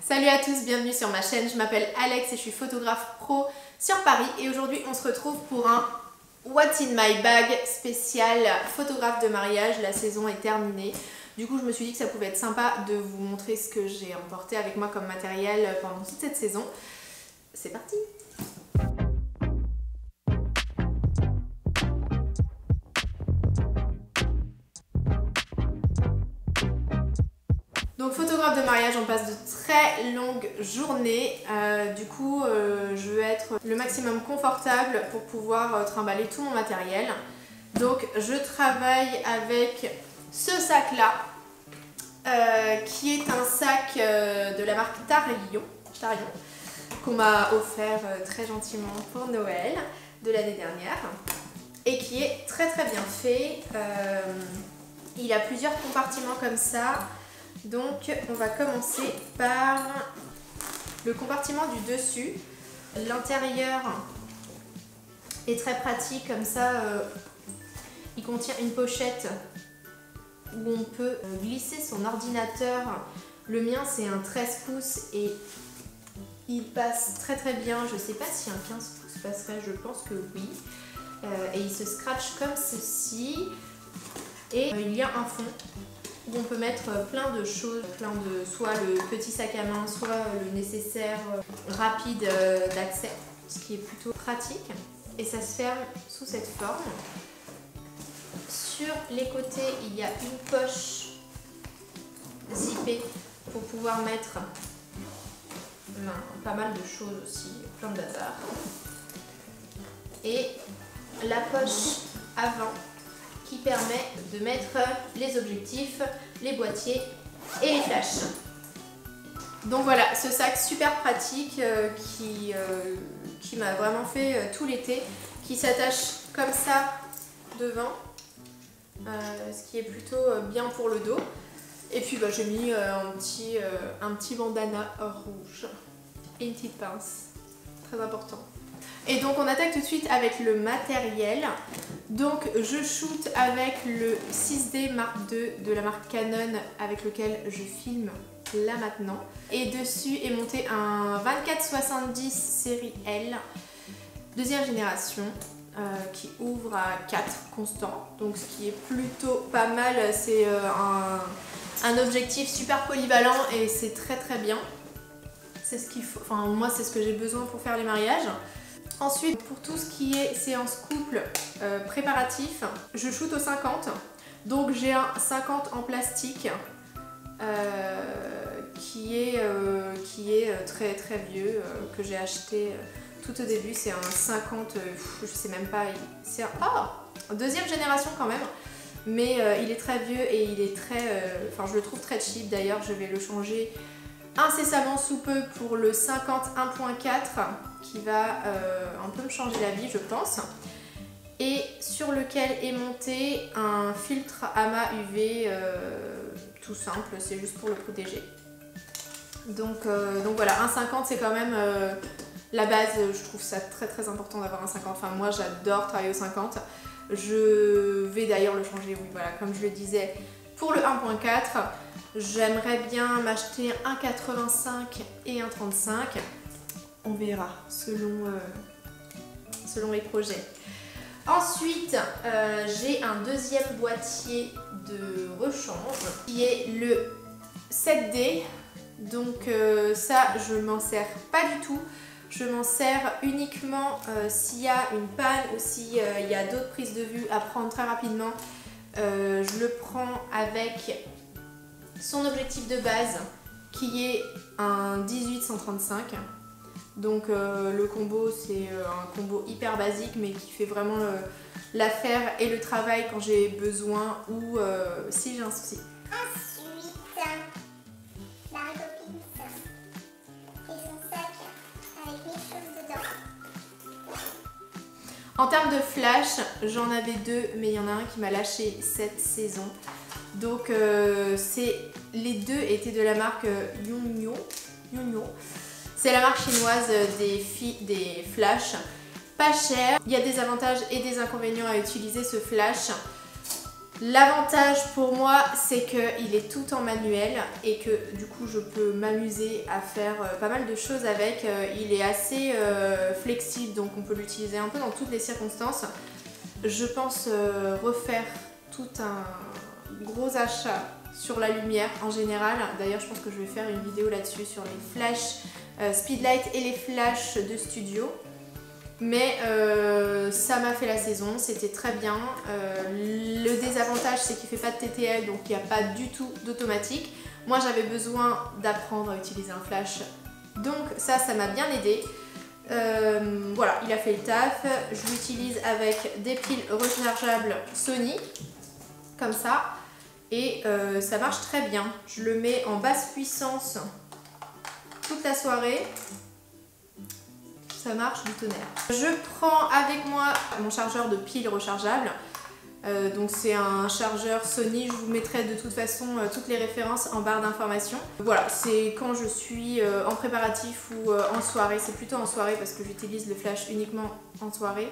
Salut à tous, bienvenue sur ma chaîne, je m'appelle Alex et je suis photographe pro sur Paris et aujourd'hui on se retrouve pour un What's in my bag spécial photographe de mariage. La saison est terminée, du coup je me suis dit que ça pouvait être sympa de vous montrer ce que j'ai emporté avec moi comme matériel pendant toute cette saison. C'est parti! Donc photographe de mariage, on passe de très longues journées, du coup je veux être le maximum confortable pour pouvoir trimballer tout mon matériel. Donc je travaille avec ce sac là, qui est un sac de la marque Tarion, qu'on m'a offert très gentiment pour Noël de l'année dernière et qui est très bien fait. Il a plusieurs compartiments comme ça. Donc on va commencer par le compartiment du dessus. L'intérieur est très pratique comme ça, il contient une pochette où on peut glisser son ordinateur. Le mien c'est un 13 pouces et il passe très bien. Je sais pas si un 15 pouces passerait, je pense que oui. Et il se scratch comme ceci. Et il y a un fond où on peut mettre plein de choses, soit le petit sac à main, soit le nécessaire rapide d'accès, ce qui est plutôt pratique. Et ça se ferme sous cette forme. Sur les côtés, il y a une poche zippée pour pouvoir mettre pas mal de choses aussi, plein de bazar. Et la poche avant qui permet de mettre les objectifs, les boîtiers et les flashs. Donc voilà, ce sac super pratique qui m'a vraiment fait tout l'été, qui s'attache comme ça devant, ce qui est plutôt bien pour le dos. Et puis bah, j'ai mis un petit bandana rouge et une petite pince, très important. Et donc on attaque tout de suite avec le matériel. Donc je shoot avec le 6D Mark II de la marque Canon avec lequel je filme là maintenant. Et dessus est monté un 24-70 série L, deuxième génération, qui ouvre à 4 constants. Donc ce qui est plutôt pas mal, c'est un objectif super polyvalent et c'est très bien. C'est ce qu'il faut, enfin moi c'est ce que j'ai besoin pour faire les mariages. Ensuite, pour tout ce qui est séance couple préparatif, je shoot au 50. Donc j'ai un 50 en plastique qui est très vieux, que j'ai acheté tout au début. C'est un 50, je sais même pas, c'est deuxième génération quand même. Mais il est très vieux et il est je le trouve très cheap. D'ailleurs, je vais le changer incessamment sous peu pour le 50 1.4 qui va un peu me changer la vie, je pense, et sur lequel est monté un filtre amas UV tout simple, c'est juste pour le protéger. Donc voilà, un 50 c'est quand même la base. Je trouve ça très important d'avoir un 50. Enfin moi j'adore travailler au 50. Je vais d'ailleurs le changer, oui voilà, comme je le disais, pour le 1.4. J'aimerais bien m'acheter un 85 et un 35. On verra selon les projets. Ensuite, j'ai un deuxième boîtier de rechange qui est le 7D. Donc ça, je m'en sers pas du tout. Je m'en sers uniquement s'il y a une panne ou s'il y a d'autres prises de vue à prendre très rapidement. Je le prends avec son objectif de base qui est un 18-135. Donc le combo c'est un combo hyper basique mais qui fait vraiment l'affaire et le travail quand j'ai besoin ou si j'ai un souci. Ensuite, la copine et son sac avec mes choses dedans. En termes de flash, j'en avais deux mais il y en a un qui m'a lâché cette saison. Donc les deux étaient de la marque Yongnuo. C'est la marque chinoise des flashs, pas cher. Il y a des avantages et des inconvénients à utiliser ce flash. L'avantage pour moi, c'est qu'il est tout en manuel et que du coup je peux m'amuser à faire pas mal de choses avec. Il est assez flexible, donc on peut l'utiliser un peu dans toutes les circonstances. Je pense refaire tout un gros achat sur la lumière en général. D'ailleurs je pense que je vais faire une vidéo là-dessus sur les flashs Speedlight et les flashs de studio. Mais ça m'a fait la saison, c'était très bien. Le désavantage c'est qu'il ne fait pas de TTL, donc il n'y a pas du tout d'automatique. Moi j'avais besoin d'apprendre à utiliser un flash, donc ça m'a bien aidé. Voilà, il a fait le taf. Je l'utilise avec des piles rechargeables Sony, comme ça. Et ça marche très bien. Je le mets en basse puissance toute la soirée. Ça marche du tonnerre. Je prends avec moi mon chargeur de piles rechargeables. Donc c'est un chargeur Sony, je vous mettrai de toute façon toutes les références en barre d'informations. Voilà, c'est quand je suis en préparatif ou en soirée, c'est plutôt en soirée parce que j'utilise le flash uniquement en soirée.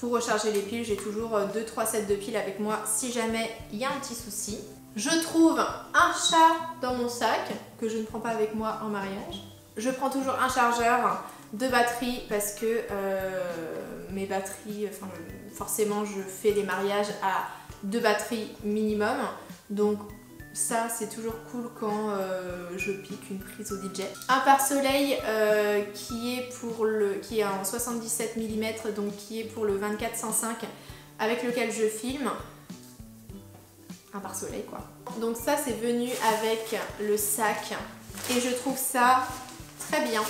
Pour recharger les piles, j'ai toujours 2-3 sets de piles avec moi si jamais il y a un petit souci. Je trouve un chat dans mon sac que je ne prends pas avec moi en mariage. Je prends toujours un chargeur de batterie parce que mes batteries, forcément je fais les mariages à 2 batteries minimum, donc ça c'est toujours cool quand je pique une prise au DJ. Un pare-soleil qui est en 77 mm, donc qui est pour le 24-105 avec lequel je filme. Un pare-soleil quoi. Donc ça c'est venu avec le sac et je trouve ça très bien.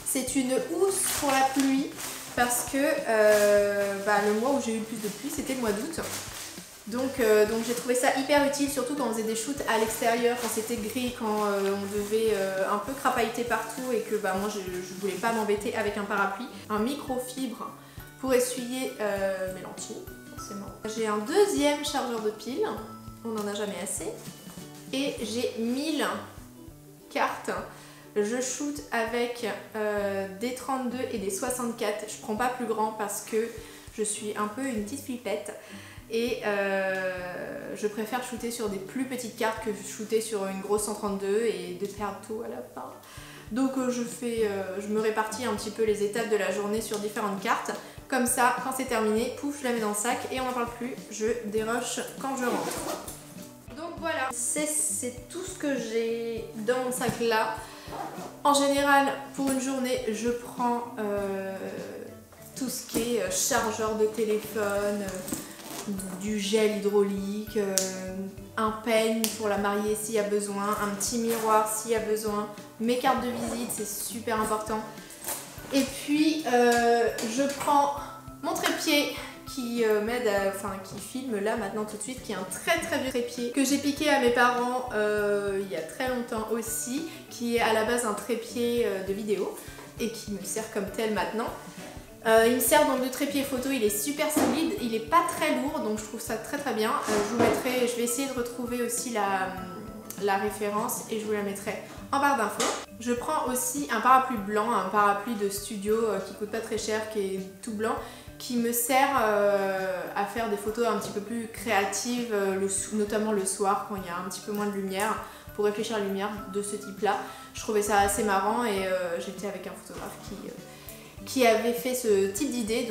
C'est une housse pour la pluie parce que le mois où j'ai eu le plus de pluie c'était le mois d'août. Donc j'ai trouvé ça hyper utile, surtout quand on faisait des shoots à l'extérieur, quand c'était gris, quand on devait un peu crapahuter partout et que moi je voulais pas m'embêter avec un parapluie. Un microfibre pour essuyer mes lentilles, forcément. J'ai un deuxième chargeur de piles, on n'en a jamais assez. Et j'ai 1000 cartes. Je shoot avec des 32 et des 64. Je prends pas plus grand parce que je suis un peu une petite flippette. Et je préfère shooter sur des plus petites cartes que shooter sur une grosse 132 et de perdre tout à la fin. Donc je me répartis un petit peu les étapes de la journée sur différentes cartes. Comme ça, quand c'est terminé, pouf, je la mets dans le sac et on n'en parle plus. Je déroche quand je rentre. Donc voilà, c'est tout ce que j'ai dans mon sac là. En général, pour une journée, je prends tout ce qui est chargeur de téléphone, du gel hydraulique, un peigne pour la mariée s'il y a besoin, un petit miroir s'il y a besoin, mes cartes de visite, c'est super important. Et puis, je prends mon trépied qui m'aide qui filme là maintenant tout de suite, qui est un très très vieux trépied que j'ai piqué à mes parents il y a très longtemps aussi, qui est à la base un trépied de vidéo et qui me sert comme tel maintenant. Il me sert donc de trépied photo, il est super solide, il est pas très lourd donc je trouve ça très très bien. Je vais essayer de retrouver aussi la référence et je vous la mettrai en barre d'infos. Je prends aussi un parapluie blanc, un parapluie de studio qui coûte pas très cher, qui est tout blanc, qui me sert à faire des photos un petit peu plus créatives, notamment le soir quand il y a un petit peu moins de lumière, pour réfléchir à la lumière de ce type là. Je trouvais ça assez marrant et j'étais avec un photographe qui avait fait ce type d'idée,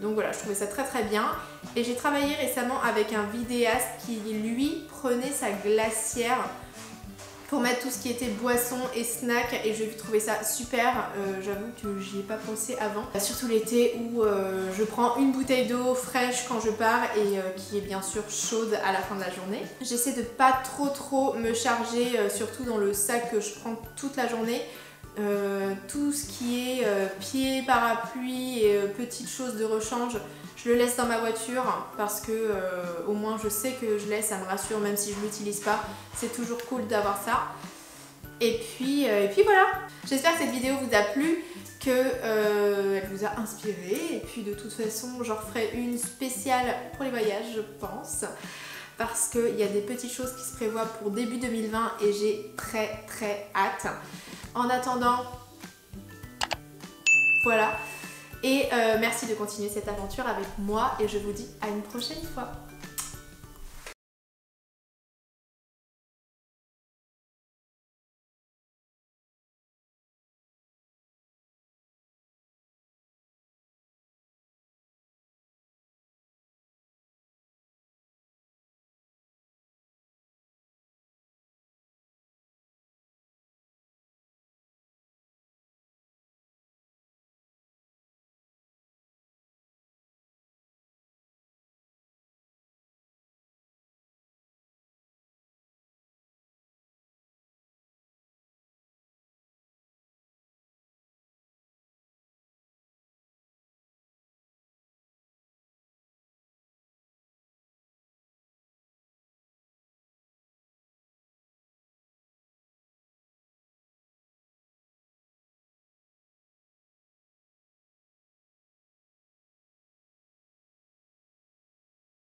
donc voilà, je trouvais ça très très bien. Et j'ai travaillé récemment avec un vidéaste qui lui prenait sa glacière pour mettre tout ce qui était boisson et snack et j'ai trouvé ça super. J'avoue que j'y ai pas pensé avant, surtout l'été où je prends une bouteille d'eau fraîche quand je pars et qui est bien sûr chaude à la fin de la journée. J'essaie de pas trop me charger, surtout dans le sac que je prends toute la journée. Tout ce qui est pied, parapluie et petites choses de rechange, je le laisse dans ma voiture parce que au moins je sais que je laisse, ça me rassure même si je ne l'utilise pas. C'est toujours cool d'avoir ça. Et puis voilà. J'espère que cette vidéo vous a plu, qu'elle vous a inspiré. Et puis de toute façon, j'en referai une spéciale pour les voyages, je pense. Parce qu'il y a des petites choses qui se prévoient pour début 2020 et j'ai très hâte. En attendant, voilà. Et merci de continuer cette aventure avec moi et je vous dis à une prochaine fois.